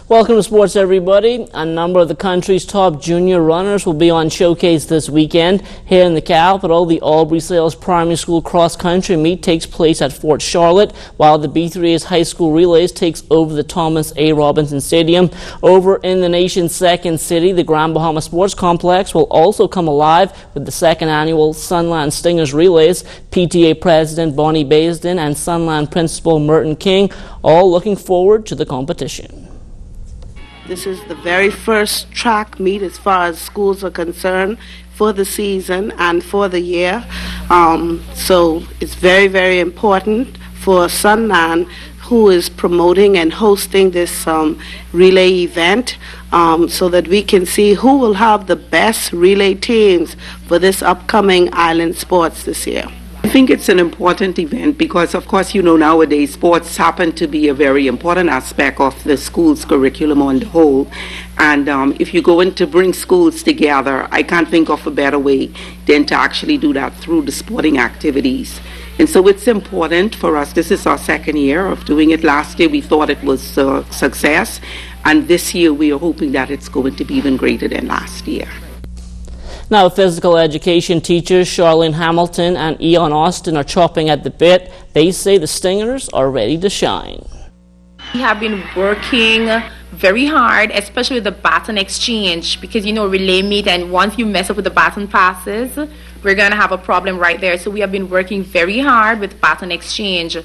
Welcome to sports, everybody. A number of the country's top junior runners will be on showcase this weekend. Here in the capital, the Albury Sales Primary School cross-country meet takes place at Fort Charlotte, while the B3A's high school relays takes over the Thomas A. Robinson Stadium. Over in the nation's second city, the Grand Bahama Sports Complex will also come alive with the second annual Sunland Stingers Relays. PTA President Bonnie Baisden and Sunland Principal Merton King all looking forward to the competition. This is the very first track meet as far as schools are concerned for the season and for the year. So it's very, very important for Sunland, who is promoting and hosting this relay event, so that we can see who will have the best relay teams for this upcoming island sports this year. I think it's an important event because, of course, you know, nowadays sports happen to be a very important aspect of the school's curriculum on the whole. And if you're going to bring schools together, I can't think of a better way than to actually do that through the sporting activities. And so it's important for us. This is our second year of doing it. Last year we thought it was a success. And this year we are hoping that it's going to be even greater than last year. Now, physical education teachers Charlene Hamilton and Eon Austin are chopping at the bit. They say the Stingers are ready to shine. We have been working very hard, especially with the baton exchange, because, you know, relay meet, and once you mess up with the baton passes, we're going to have a problem right there. So we have been working very hard with baton exchange.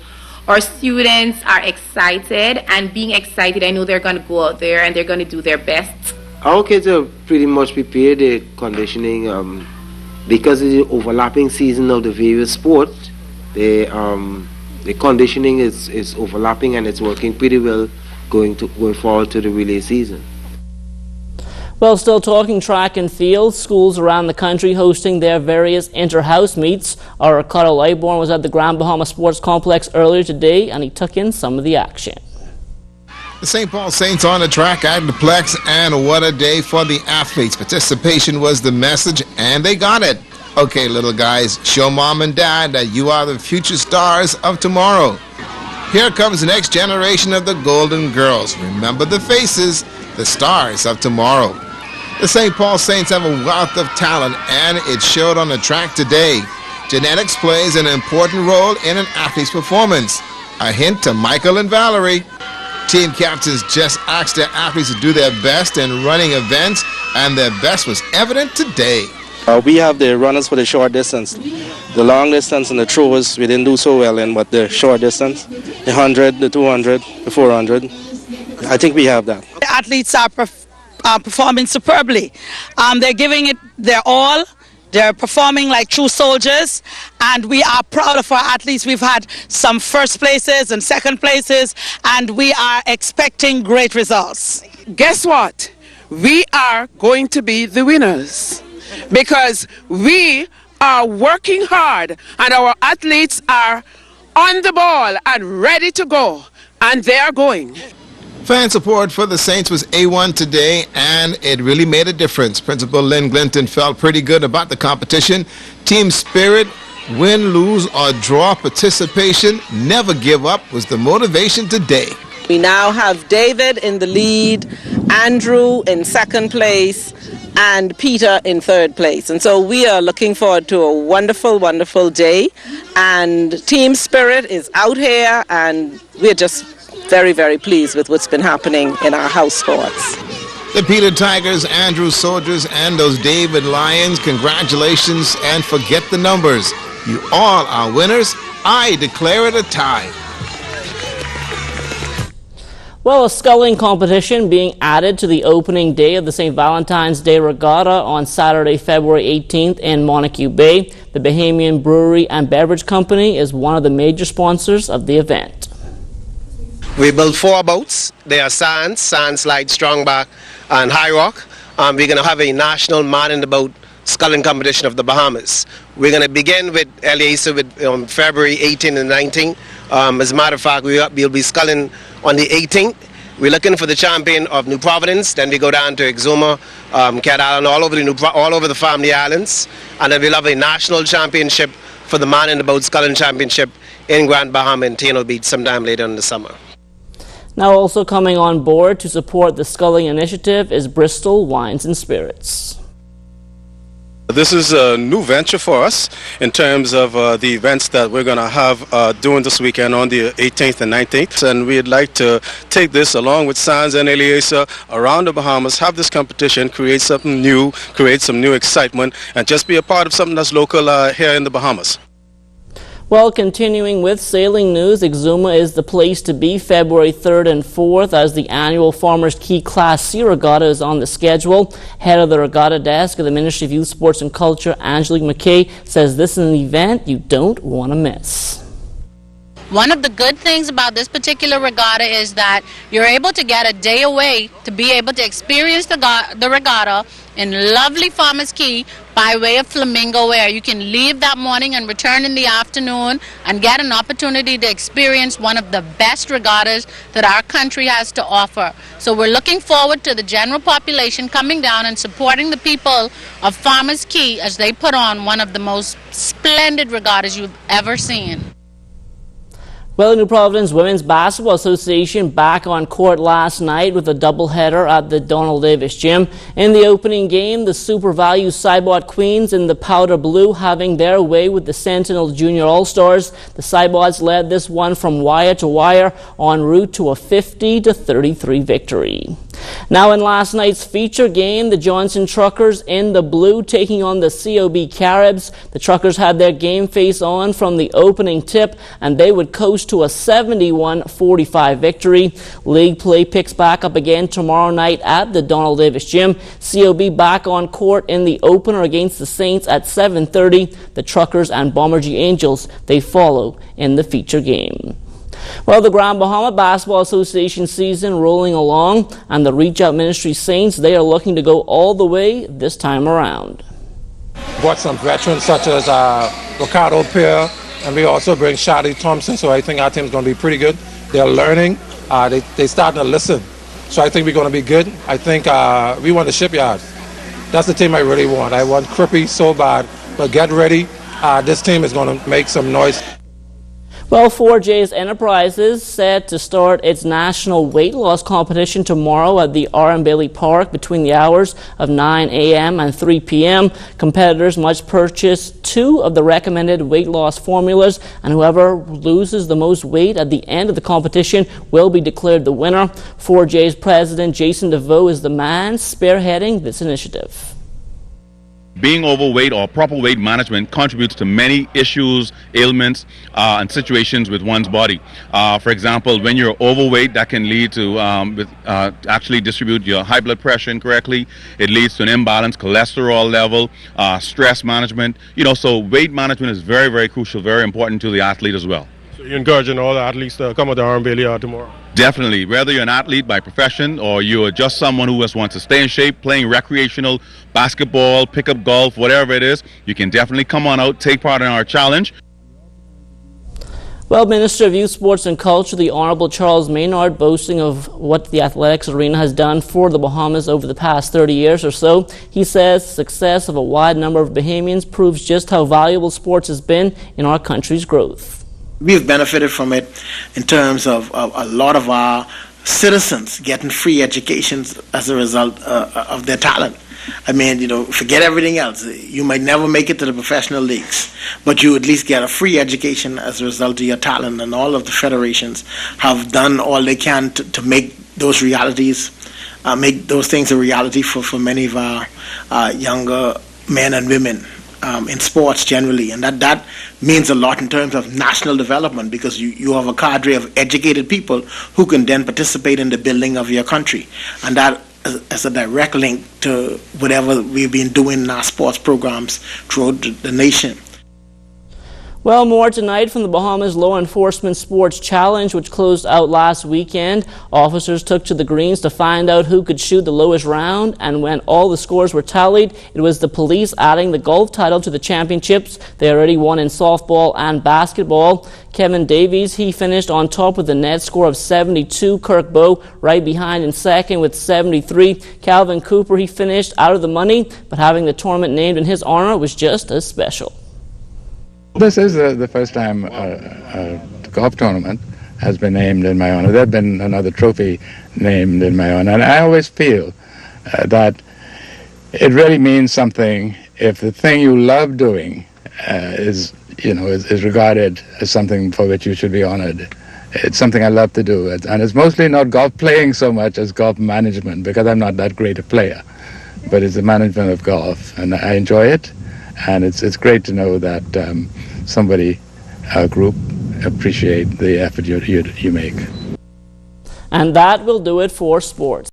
Our students are excited, and being excited, I know they're going to go out there and they're going to do their best. Our kids are pretty much prepared. The conditioning, because of the overlapping season of the various sports, the conditioning is overlapping and it's working pretty well going forward to the relay season. Well, still talking track and field, schools around the country hosting their various inter-house meets. Our Ricardo Lightbourne was at the Grand Bahama Sports Complex earlier today, and he took in some of the action. The St. Paul Saints on the track at the Plex, and what a day for the athletes. Participation was the message, and they got it. Okay, little guys, show mom and dad that you are the future stars of tomorrow. Here comes the next generation of the Golden Girls. Remember the faces, the stars of tomorrow. The St. Paul Saints have a wealth of talent, and it showed on the track today. Genetics plays an important role in an athlete's performance. A hint to Michael and Valerie. Team captains just asked their athletes to do their best in running events, and their best was evident today. We have the runners for the short distance. The long distance and the throwers we didn't do so well in, but the short distance, the 100, the 200, the 400, I think we have that. The athletes are performing superbly. They're giving it their all. They're performing like true soldiers, and we are proud of our athletes. We've had some first places and second places, and we are expecting great results. Guess what? We are going to be the winners because we are working hard, and our athletes are on the ball and ready to go, and they are going. Fan support for the Saints was A1 today, and it really made a difference. Principal Lynn Glinton felt pretty good about the competition. Team spirit, win, lose, or draw participation, never give up was the motivation today. We now have David in the lead, Andrew in second place, and Peter in third place. And so we are looking forward to a wonderful, wonderful day. And team spirit is out here, and we're just very, very pleased with what's been happening in our house sports. The Peter Tigers, Andrew Soldiers, and those David Lions, congratulations, and forget the numbers. You all are winners. I declare it a tie. Well, a sculling competition being added to the opening day of the St. Valentine's Day Regatta on Saturday, February 18th in Montague Bay. The Bahamian Brewery and Beverage Company is one of the major sponsors of the event. We built 4 boats. They are Sands, Slide, Strongback, and High Rock. We're going to have a national man in the boat sculling competition of the Bahamas. We're going to begin with Eliezer with February 18th and 19th. As a matter of fact, we'll be sculling on the 18th. We're looking for the champion of New Providence. Then we go down to Exuma, Cat Island, all over the Family Islands. And then we'll have a national championship for the Man in the Boat Sculling Championship in Grand Bahama and Tano Beach sometime later in the summer. Now also coming on board to support the sculling initiative is Bristol Wines and Spirits. This is a new venture for us in terms of the events that we're going to have during this weekend on the 18th and 19th. And we'd like to take this along with Sands and Eliasa around the Bahamas, have this competition, create something new, create some new excitement, and just be a part of something that's local here in the Bahamas. Well, continuing with sailing news, Exuma is the place to be February 3rd and 4th as the annual Farmers Key Class C Regatta is on the schedule. Head of the regatta desk of the Ministry of Youth, Sports and Culture, Angelique McKay, says this is an event you don't want to miss. One of the good things about this particular regatta is that you're able to get a day away to be able to experience the regatta in lovely Farmers Key by way of Flamingo, where you can leave that morning and return in the afternoon and get an opportunity to experience one of the best regattas that our country has to offer. So we're looking forward to the general population coming down and supporting the people of Farmers Key as they put on one of the most splendid regattas you've ever seen. Well, the New Providence Women's Basketball Association back on court last night with a doubleheader at the Donald Davis Gym. In the opening game, the Super Value Cybot Queens in the powder blue having their way with the Sentinel Junior All-Stars. The Cybots led this one from wire to wire en route to a 50-33 victory. Now in last night's feature game, the Johnson Truckers in the blue taking on the COB Caribs. The Truckers had their game face on from the opening tip and they would coast to a 71-45 victory. League play picks back up again tomorrow night at the Donald Davis Gym. COB back on court in the opener against the Saints at 7:30. The Truckers and Bombergy Angels, they follow in the feature game. Well, the Grand Bahama Basketball Association season rolling along, and the Reach Out Ministry Saints, they are looking to go all the way this time around. Brought some veterans such as Ricardo Pierre, and we also bring Shadi Thompson, so I think our team's going to be pretty good. They're learning. They're starting to listen. So I think we're going to be good. I think we want the Shipyard. That's the team I really want. I want Crippy so bad, but get ready. This team is going to make some noise. Well, 4J's Enterprises set to start its national weight loss competition tomorrow at the R.M. Bailey Park between the hours of 9 a.m. and 3 p.m. Competitors must purchase 2 of the recommended weight loss formulas, and whoever loses the most weight at the end of the competition will be declared the winner. 4J's president Jason DeVoe is the man spearheading this initiative. Being overweight or proper weight management contributes to many issues, ailments, and situations with one's body. For example, when you're overweight, that can lead to actually distribute your high blood pressure incorrectly. It leads to an imbalanced cholesterol level, stress management. So weight management is very, very crucial, very important to the athlete as well. So you're encouraging all the athletes to come at the R.M. Bailey tomorrow? Definitely. Whether you're an athlete by profession or you're just someone who just wants to stay in shape, playing recreational basketball, pickup golf, whatever it is, you can definitely come on out, take part in our challenge. Well, Minister of Youth, Sports and Culture, the Honorable Charles Maynard, boasting of what the athletics arena has done for the Bahamas over the past 30 years or so. He says the success of a wide number of Bahamians proves just how valuable sports has been in our country's growth. We've benefited from it in terms of a lot of our citizens getting free educations as a result of their talent. I mean, forget everything else. You might never make it to the professional leagues, but you at least get a free education as a result of your talent, and all of the federations have done all they can to make those realities, make those things a reality for many of our younger men and women. In sports generally, and that means a lot in terms of national development, because you have a cadre of educated people who can then participate in the building of your country, and that is a direct link to whatever we've been doing in our sports programs throughout the nation. Well, more tonight from the Bahamas Law Enforcement Sports Challenge, which closed out last weekend. Officers took to the greens to find out who could shoot the lowest round, and when all the scores were tallied, it was the police adding the golf title to the championships. They already won in softball and basketball. Kevin Davies, he finished on top with a net score of 72. Kirk Bowe right behind in second with 73. Calvin Cooper, he finished out of the money, but having the tournament named in his honor was just as special. This is the first time the golf tournament has been named in my honor. There had been another trophy named in my honor, and I always feel that it really means something if the thing you love doing is regarded as something for which you should be honored. It's something I love to do, and it's mostly not golf playing so much as golf management, because I'm not that great a player, but it's the management of golf, and I enjoy it. And it's great to know that a group, appreciate the effort you make. And that will do it for sports.